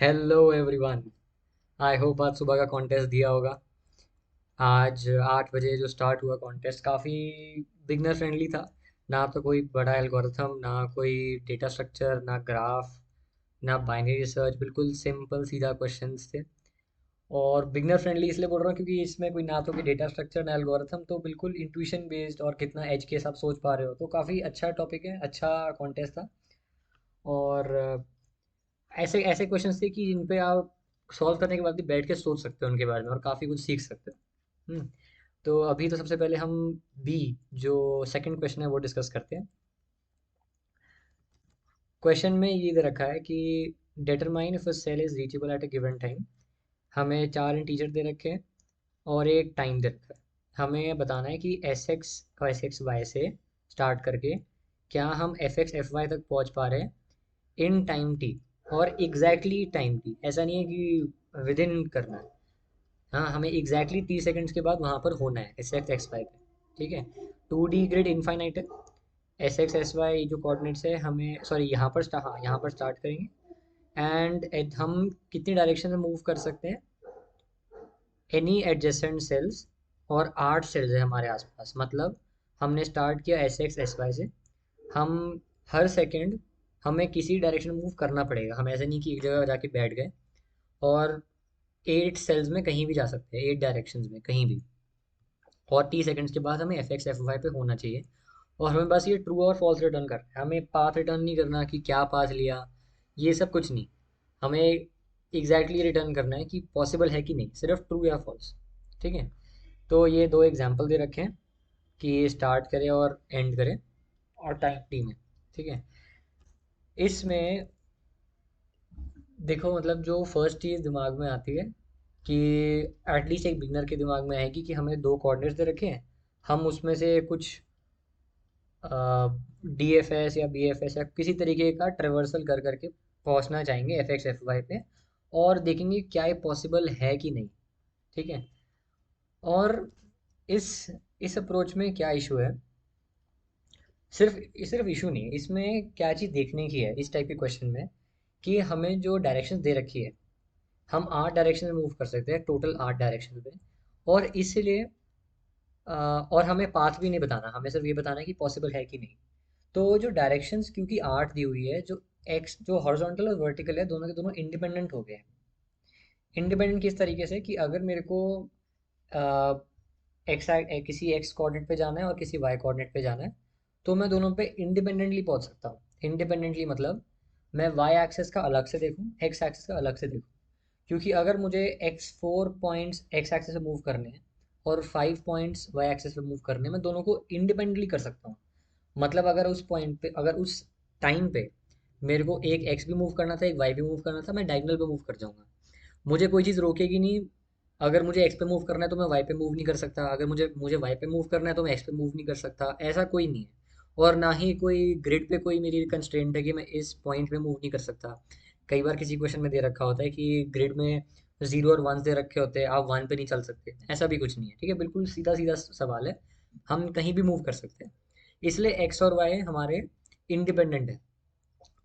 Hello everyone. I hope आज सुबह का कॉन्टेस्ट दिया होगा। आज 8 बजे जो स्टार्ट हुआ कॉन्टेस्ट काफ़ी बिगनर फ्रेंडली था। ना तो कोई बड़ा एल्गोरिथम, ना कोई डेटा स्ट्रक्चर, ना ग्राफ, ना बाइनरी रिसर्च, बिल्कुल सिंपल सीधा क्वेश्चंस थे। और बिगनर फ्रेंडली इसलिए बोल रहा हूँ क्योंकि इसमें कोई ना तो कोई डेटा स्ट्रक्चर ना एल्गोरिथम, तो बिल्कुल इंट्यूशन बेस्ड और कितना एज के साथ सोच पा रहे हो, तो काफ़ी अच्छा टॉपिक है, अच्छा कॉन्टेस्ट था। और ऐसे ऐसे क्वेश्चंस थे कि जिन पे आप सॉल्व करने के बाद भी बैठ के सोच सकते हो उनके बारे में और काफ़ी कुछ सीख सकते हो। तो अभी तो सबसे पहले हम बी, जो सेकंड क्वेश्चन है वो डिस्कस करते हैं। क्वेश्चन में ये दे रखा है कि determine if a cell is reachable at a given time. हमें चार इंटीजर दे रखे हैं और एक टाइम दे रखा है। हमें बताना है कि एस एक्स और एस एक्स वाई से स्टार्ट करके क्या हम एफ एक्स एफ वाई तक पहुंच पा रहे हैं इन टाइम टी, और एग्जैक्टली टाइम टी। ऐसा नहीं है कि विद इन करना है। हाँ, हमें एग्जैक्टली 30 सेकंड्स के बाद वहाँ पर होना है एस एक्स एक्स वाई पे। ठीक है। 2D ग्रिड इनफाइनाइट है। एस एक्स एस वाई जो कोऑर्डिनेट्स है, हमें सॉरी यहाँ पर हाँ यहाँ पर स्टार्ट करेंगे। एंड हम कितनी डायरेक्शन में मूव कर सकते हैं, एनी एडजेसेंट सेल्स। और 8 सेल्स है हमारे आसपास, मतलब हमने स्टार्ट किया एस एक्स एस वाई से। हम हर सेकंड हमें किसी डायरेक्शन में मूव करना पड़ेगा। हम ऐसे नहीं कि एक जगह जाके बैठ गए। और 8 सेल्स में कहीं भी जा सकते हैं, 8 डायरेक्शंस में कहीं भी। और 30 सेकंड्स के बाद हमें एफ एक्स एफ वाई पे होना चाहिए। और हमें बस ये ट्रू और फॉल्स रिटर्न करना है, हमें पाथ रिटर्न नहीं करना कि क्या पाथ लिया, ये सब कुछ नहीं। हमें एग्जैक्टली रिटर्न करना है कि पॉसिबल है कि नहीं, सिर्फ ट्रू या फॉल्स। ठीक है। तो ये दो एग्जाम्पल दे रखे हैं कि स्टार्ट करे और एंड करे और टाइम टी में। ठीक है। इसमें देखो, मतलब जो फर्स्ट चीज़ दिमाग में आती है कि एटलीस्ट एक बिगनर के दिमाग में आएगी कि हमें दो कोऑर्डिनेट्स दे रखे हैं, हम उसमें से कुछ डी एफ एस या बी एफ एस या किसी तरीके का ट्रेवर्सल कर करके पहुंचना चाहेंगे एफ एक्स एफ वाई पे, और देखेंगे क्या ये पॉसिबल है कि नहीं। ठीक है। और इस इस अप्रोच में क्या इशू है, सिर्फ सिर्फ इशू नहीं है, इसमें क्या चीज़ देखने की है इस टाइप के क्वेश्चन में, कि हमें जो डायरेक्शन दे रखी है, हम 8 डायरेक्शन में मूव कर सकते हैं, टोटल 8 डायरेक्शन पे। और इसलिए और हमें पाथ भी नहीं बताना, हमें सिर्फ ये बताना है कि पॉसिबल है कि नहीं। तो जो डायरेक्शंस क्योंकि 8 दी हुई है, जो एक्स जो हॉरिजॉन्टल और वर्टिकल है, दोनों के दोनों इंडिपेंडेंट हो गए हैं। इंडिपेंडेंट किस तरीके से, कि अगर मेरे को एक्स किसी एक्स कोऑर्डिनेट पे जाना है और किसी वाई कोऑर्डिनेट पे जाना है, तो मैं दोनों पे इंडिपेंडेंटली पहुंच सकता हूँ। इंडिपेंडेंटली मतलब मैं वाई एक्सेस का अलग से देखूँ, एक्स एक्सेस का अलग से देखूँ। क्योंकि अगर मुझे x4 पॉइंट्स एक्स एक्सेस पे मूव करने हैं और 5 पॉइंट्स वाई एक्सेस पे मूव करने हैं, मैं दोनों को इंडिपेंडेंटली कर सकता हूँ। मतलब अगर उस पॉइंट पे, अगर उस टाइम पे मेरे को एक एक्स भी मूव करना था, एक वाई भी मूव करना था, मैं डायगोनल पे मूव कर जाऊंगा। मुझे कोई चीज़ रोकेगी नहीं। अगर मुझे एक्स पे मूव करना है तो मैं वाई पे मूव नहीं कर सकता, अगर मुझे मुझे वाई पे मूव करना है तो मैं एक्स पे मूव नहीं कर सकता, ऐसा कोई नहीं है। और ना ही कोई ग्रिड पे कोई मेरी कंस्ट्रेंट है कि मैं इस पॉइंट पे मूव नहीं कर सकता। कई बार किसी क्वेश्चन में दे रखा होता है कि ग्रिड में जीरो और वंस दे रखे होते हैं, आप वन पे नहीं चल सकते, ऐसा भी कुछ नहीं है। ठीक है, बिल्कुल सीधा सीधा सवाल है, हम कहीं भी मूव कर सकते हैं। इसलिए एक्स और वाई हमारे इंडिपेंडेंट है।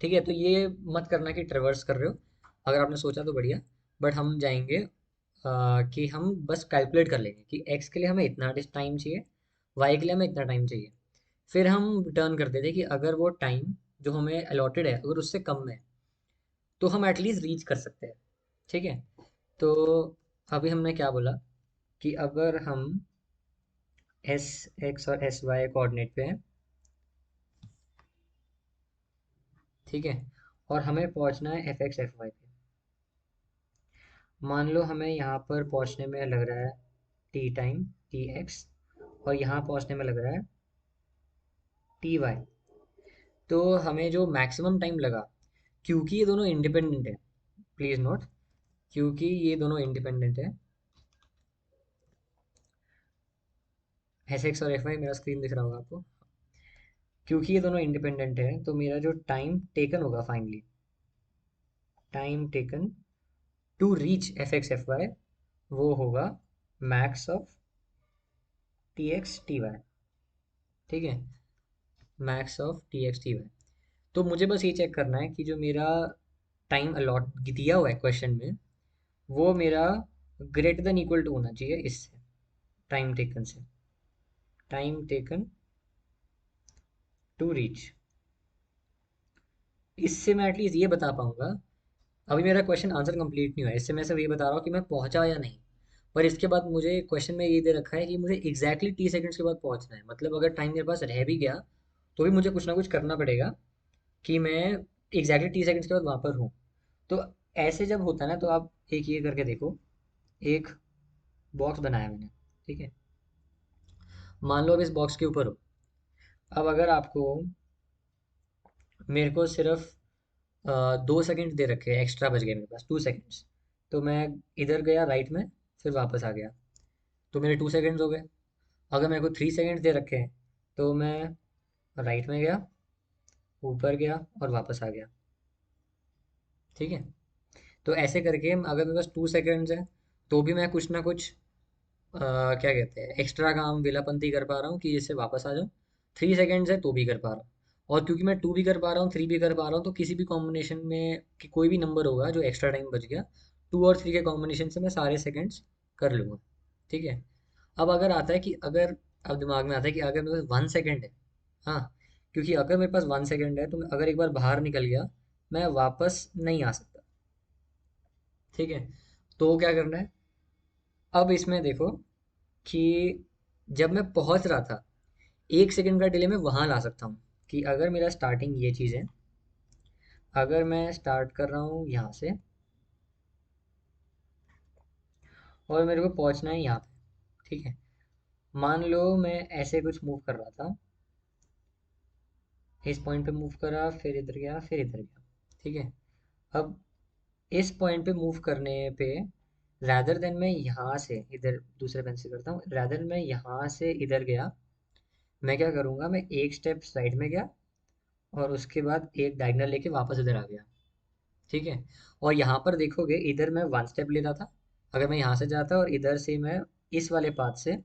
ठीक है, तो ये मत करना कि ट्रेवर्स कर रहे हो। अगर आपने सोचा तो बढ़िया। बट हम जाएंगे कि हम बस कैलकुलेट कर लेंगे कि एक्स के लिए हमें इतना टाइम चाहिए, वाई के लिए हमें इतना टाइम चाहिए। फिर हम रिटर्न कर देते कि अगर वो टाइम जो हमें अलॉटेड है अगर उससे कम है, तो हम एटलीस्ट रीच कर सकते हैं। ठीक है। तो अभी हमने क्या बोला कि अगर हम एस एक्स और एस वाई कोऑर्डिनेट पे हैं, ठीक है, और हमें पहुंचना है एफ एक्स एफ वाई पे। मान लो हमें यहाँ पर पहुंचने में लग रहा है टी टाइम, टी एक्स, और यहाँ पहुंचने में लग रहा है टी वाई। तो हमें जो मैक्सिमम टाइम लगा, क्योंकि ये दोनों इंडिपेंडेंट है, प्लीज़ नोट, क्योंकि ये दोनों इंडिपेंडेंट है, एस एक्स और एफ वाई, मेरा स्क्रीन दिख रहा होगा आपको। क्योंकि ये दोनों इंडिपेंडेंट है तो मेरा जो टाइम टेकन होगा finally, time taken to reach F X F Y, वो होगा max of T X T Y. ठीक है, max of T X T Y. तो मुझे बस ये चेक करना है कि जो मेरा टाइम अलॉट दिया हुआ है क्वेश्चन में, वो मेरा ग्रेटर देन इक्वल टू होना चाहिए इससे, टाइम टेकन से, टाइम टेकन टू रीच। इससे मैं एटलीस्ट ये बता पाऊंगा, अभी मेरा क्वेश्चन आंसर कंप्लीट नहीं हुआ है, इससे मैं सिर्फ ये बता रहा हूँ कि मैं पहुंचा या नहीं। पर इसके बाद मुझे क्वेश्चन में ये दे रखा है कि मुझे एग्जैक्टली 30 सेकंड्स के बाद पहुंचना है, मतलब अगर टाइम मेरे पास रह भी गया तो भी मुझे कुछ ना कुछ करना पड़ेगा कि मैं एग्जैक्टली 30 सेकंड्स के बाद वहां पर हूँ। तो ऐसे जब होता है ना, तो आप एक ये करके देखो, एक बॉक्स बनाया मैंने, ठीक है, मान लो अब इस बॉक्स के ऊपर हो। अब अगर आपको, मेरे को सिर्फ 2 सेकंड दे रखे हैं, एक्स्ट्रा बच गए मेरे पास 2 सेकंड्स, तो मैं इधर गया राइट में, फिर वापस आ गया, तो मेरे 2 सेकंड्स हो गए। अगर मेरे को 3 सेकंड्स दे रखे हैं, तो मैं राइट में गया, ऊपर गया और वापस आ गया, ठीक है। तो ऐसे करके अगर मेरे पास 2 सेकंड्स है, तो भी मैं कुछ ना कुछ क्या कहते हैं, एक्स्ट्रा काम वेलापंती कर पा रहा हूँ कि जिससे वापस आ जाऊँ। 3 सेकंड्स है तो भी कर पा रहा हूँ, और क्योंकि मैं 2 भी कर पा रहा हूँ, 3 भी कर पा रहा हूँ, तो किसी भी कॉम्बिनेशन में कि कोई भी नंबर होगा जो एक्स्ट्रा टाइम बच गया, 2 और 3 के कॉम्बिनेशन से मैं सारे सेकंड्स कर लूँगा, ठीक है। अब अगर आता है कि अगर, अब दिमाग में आता है कि अगर मेरे पास 1 सेकंड है, हाँ, क्योंकि अगर मेरे पास 1 सेकंड है तो मैं अगर एक बार बाहर निकल गया, मैं वापस नहीं आ सकता, ठीक है। तो क्या करना है, अब इसमें देखो कि जब मैं पहुंच रहा था, 1 सेकंड का डिले मैं वहां ला सकता हूँ, कि अगर मेरा स्टार्टिंग ये चीज़ है, अगर मैं स्टार्ट कर रहा हूँ यहाँ से और मेरे को पहुँचना है यहाँ पे, ठीक है, मान लो मैं ऐसे कुछ मूव कर रहा था, इस पॉइंट पे मूव करा, फिर इधर गया, फिर इधर गया, ठीक है। अब इस पॉइंट पे मूव करने पे, रैदर देन मैं यहाँ से इधर दूसरे पेन से करता हूँ, रैदर मैं यहाँ से इधर गया, मैं क्या करूँगा, मैं एक स्टेप साइड में गया और उसके बाद एक डायगनल लेके वापस इधर आ गया, ठीक है। और यहाँ पर देखोगे, इधर मैं 1 स्टेप ले रहा था, अगर मैं यहाँ से जाता और इधर से मैं इस वाले पाथ से,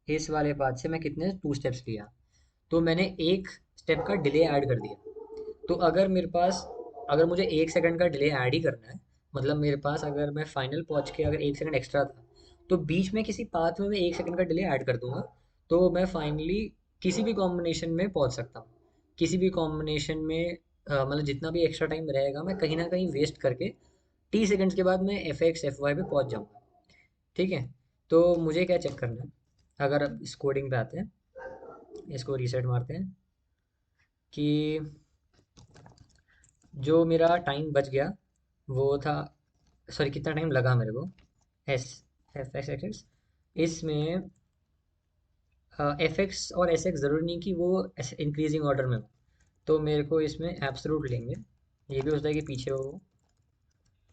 इस वाले पाथ से मैं कितने 2 स्टेप्स लिया, तो मैंने 1 स्टेप का डिले ऐड कर दिया। तो अगर मेरे पास, अगर मुझे 1 सेकंड का डिले ऐड ही करना है, मतलब मेरे पास अगर मैं फाइनल पहुंच के अगर 1 सेकंड एक्स्ट्रा था, तो बीच में किसी पाथ में मैं 1 सेकंड का डिले ऐड कर दूंगा, तो मैं फाइनली किसी भी कॉम्बिनेशन में पहुंच सकता हूँ। किसी भी कॉम्बिनेशन में मतलब जितना भी एक्स्ट्रा टाइम रहेगा, मैं कहीं ना कहीं वेस्ट करके 30 सेकंड्स के बाद मैं एफ एक्स एफ वाई पे पहुंच जाऊंगा, ठीक है। तो मुझे क्या चेक करना है, अगर अब इस कोडिंग पे आते हैं, इसको रीसेट मारते हैं, कि जो मेरा टाइम बच गया वो था, सॉरी कितना टाइम लगा मेरे को, एस, एफ एक्स एक्स, इसमें एफ एक्स और एस एक्स ज़रूरी नहीं कि वो इंक्रीजिंग ऑर्डर में हो, तो मेरे को इसमें एब्सोल्यूट लेंगे, ये भी हो सकता है कि पीछे हो,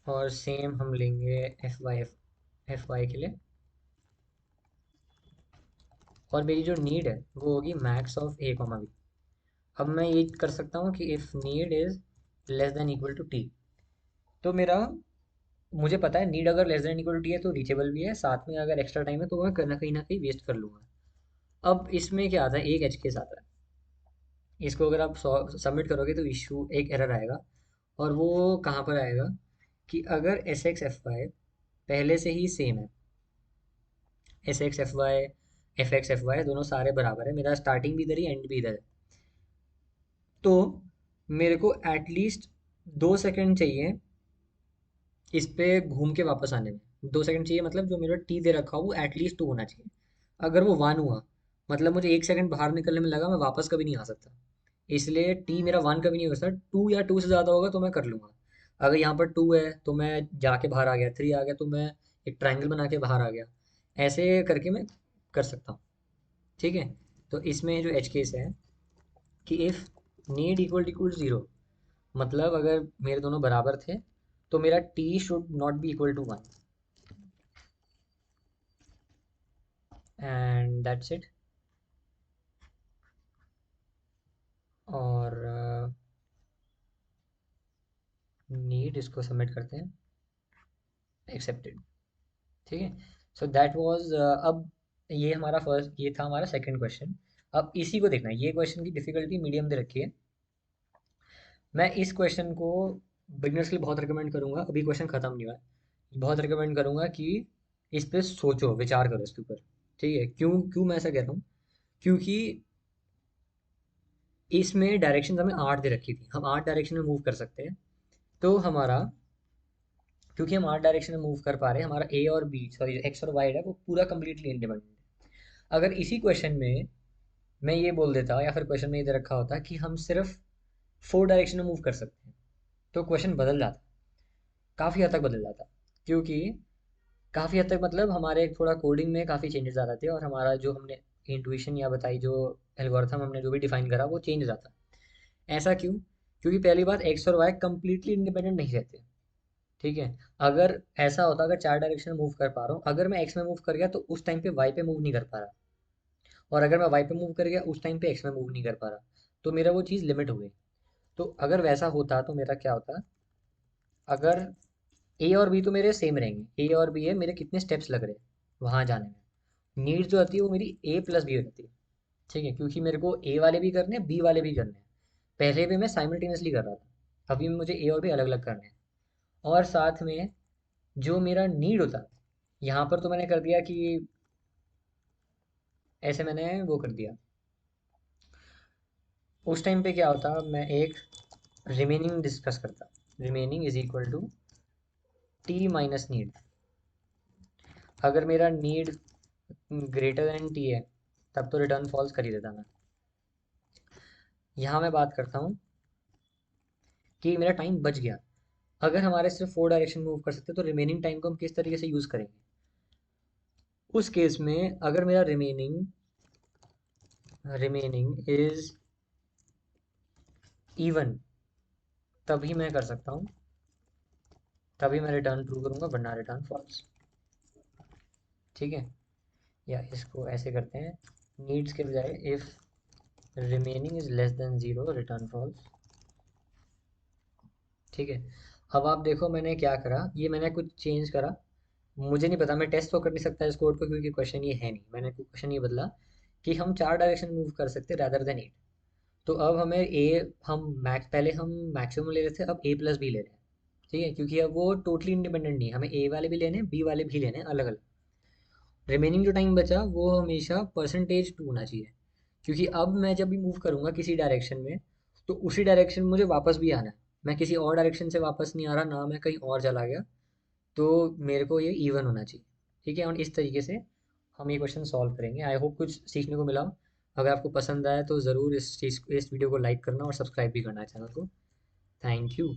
और सेम हम लेंगे एफ वाई के लिए, और मेरी जो नीड है वो होगी max of A comma B. अब मैं ये कर सकता हूँ कि if need is less than equal to T, तो मेरा, मुझे पता है नीड अगर less than equal to T है तो रीचेबल भी है, साथ में अगर एक्स्ट्रा टाइम है तो मैं करना कहीं ना कहीं वेस्ट कर लूँगा। अब इसमें क्या आता है, एक एच केस आता है, इसको अगर आप सबमिट करोगे तो इशू एक एरर आएगा, और वो कहाँ पर आएगा, कि अगर एस एक्स एफ वाई पहले से ही सेम है, S X F Y, F X F Y दोनों सारे बराबर है, मेरा स्टार्टिंग भी इधर ही एंड भी इधर है, तो मेरे को एटलीस्ट 2 सेकंड चाहिए इस पे घूम के वापस आने में। 2 सेकंड चाहिए, मतलब जो मेरा टी दे रखा हो वो एटलीस्ट 2 होना चाहिए। अगर वो 1 हुआ, मतलब मुझे 1 सेकंड बाहर निकलने में लगा, मैं वापस कभी नहीं आ सकता, इसलिए टी मेरा 1 कभी नहीं हो सकता। 2 या 2 से ज़्यादा होगा तो मैं कर लूँगा। अगर यहाँ पर 2 है तो मैं जाके बाहर आ गया, 3 आ गया तो मैं एक ट्रायंगल बना के बाहर आ गया, ऐसे करके मैं कर सकता हूँ, ठीक है। तो इसमें जो एच केस है कि इफ़ नीड इक्वल ज़ीरो, मतलब अगर मेरे दोनों बराबर थे तो मेरा T should not be equal to 1, and that's it. और नीड इसको सबमिट करते हैं, एक्सेप्टेड, ठीक है। सो दैट वाज, अब ये हमारा फर्स्ट, ये था हमारा सेकंड क्वेश्चन। अब इसी को देखना है, ये क्वेश्चन की डिफिकल्टी मीडियम दे रखी है। मैं इस क्वेश्चन को बिगनर्स के लिए बहुत रिकमेंड करूंगा, अभी क्वेश्चन खत्म नहीं हुआ है, बहुत रिकमेंड करूंगा कि इस पे सोचो, विचार करो इसके ऊपर। ठीक है, क्यों क्यों मैं ऐसा कह रहा हूँ? क्योंकि इसमें डायरेक्शन हमें 8 दे रखी थी, हम 8 डायरेक्शन में मूव कर सकते हैं। तो हमारा, क्योंकि हम 8 डायरेक्शन में मूव कर पा रहे हैं, हमारा ए और बी, सॉरी एक्स और वाई है, वो पूरा कंप्लीटली इंडिपेंडेंट है। अगर इसी क्वेश्चन में मैं ये बोल देता, या फिर क्वेश्चन में ये दे रखा होता कि हम सिर्फ 4 डायरेक्शन में मूव कर सकते हैं, तो क्वेश्चन बदल जाता, काफ़ी हद तक बदल जाता। क्योंकि काफ़ी हद तक मतलब हमारे थोड़ा कोडिंग में काफ़ी चेंजेस आ जाते हैं, और हमारा जो हमने इंट्यूशन या बताई जो एल्गोरिथम हमने जो भी डिफाइन करा वो चेंज हो जाता। ऐसा क्यों? क्योंकि पहली बात, एक्स और वाई कंप्लीटली इंडिपेंडेंट नहीं रहते। ठीक है, अगर ऐसा होता, अगर 4 डायरेक्शन में मूव कर पा रहा हूँ, अगर मैं एक्स में मूव कर गया तो उस टाइम पे वाई पे मूव नहीं कर पा रहा, और अगर मैं वाई पे मूव कर गया उस टाइम पे एक्स में मूव नहीं कर पा रहा, तो मेरा वो चीज़ लिमिट हो गई। तो अगर वैसा होता तो मेरा क्या होता? अगर ए और बी तो मेरे सेम रहेंगे, ए और बी है, मेरे कितने स्टेप्स लग रहे हैं वहाँ जाने में, नीड जो आती है वो मेरी ए प्लस बी रहती है। ठीक है, क्योंकि मेरे को ए वाले भी करने हैं, बी वाले भी करने हैं। पहले भी मैं साइमल्टेनियसली कर रहा था, अभी मुझे ए और बी अलग अलग करने हैं। और साथ में जो मेरा नीड होता, यहाँ पर तो मैंने कर दिया कि ऐसे मैंने वो कर दिया। उस टाइम पे क्या होता, मैं एक रिमेनिंग डिस्कस करता, remaining is equal to T minus need. अगर मेरा नीड ग्रेटर देन टी है, तब तो रिटर्न फॉल्स कर ही देता मैं। यहाँ मैं बात करता हूँ कि मेरा टाइम बच गया। अगर हमारे सिर्फ 4 डायरेक्शन मूव कर सकते तो रिमेनिंग टाइम को हम किस तरीके से यूज़ करेंगे? उस केस में अगर मेरा रिमेनिंग रिमेनिंग इज इवन, तभी मैं कर सकता हूँ, तभी मैं रिटर्न ट्रू करूँगा, वरना रिटर्न फॉल्स। ठीक है, या इसको ऐसे करते हैं, नीड्स के बजाय if remaining is less than zero return false. ठीक है, अब आप देखो मैंने क्या करा, ये मैंने कुछ चेंज करा। मुझे नहीं पता, मैं टेस्ट तो कर नहीं सकता इस कोड को, क्योंकि क्वेश्चन ये है नहीं, मैंने क्वेश्चन ये बदला कि हम 4 डायरेक्शन मूव कर सकते रैदर देन 8। तो अब हमें ए, हम मैक्स, पहले हम मैक्सिमम ले रहे थे, अब ए प्लस बी ले रहे हैं। ठीक है, क्योंकि अब वो टोटली इंडिपेंडेंट नहीं है, हमें ए वाले भी लेने हैं, बी वाले भी लेने हैं अलग अलग। रिमेनिंग जो टाइम बचा वो हमेशा परसेंटेज टू होना चाहिए, क्योंकि अब मैं जब भी मूव करूँगा किसी डायरेक्शन में, तो उसी डायरेक्शन में मुझे वापस भी आना है। मैं किसी और डायरेक्शन से वापस नहीं आ रहा, ना मैं कहीं और चला गया, तो मेरे को ये इवन होना चाहिए। ठीक है, और इस तरीके से हम ये क्वेश्चन सॉल्व करेंगे। आई होप कुछ सीखने को मिला हो। अगर आपको पसंद आया तो ज़रूर इस वीडियो को लाइक करना और सब्सक्राइब भी करना है चैनल को। Thank you.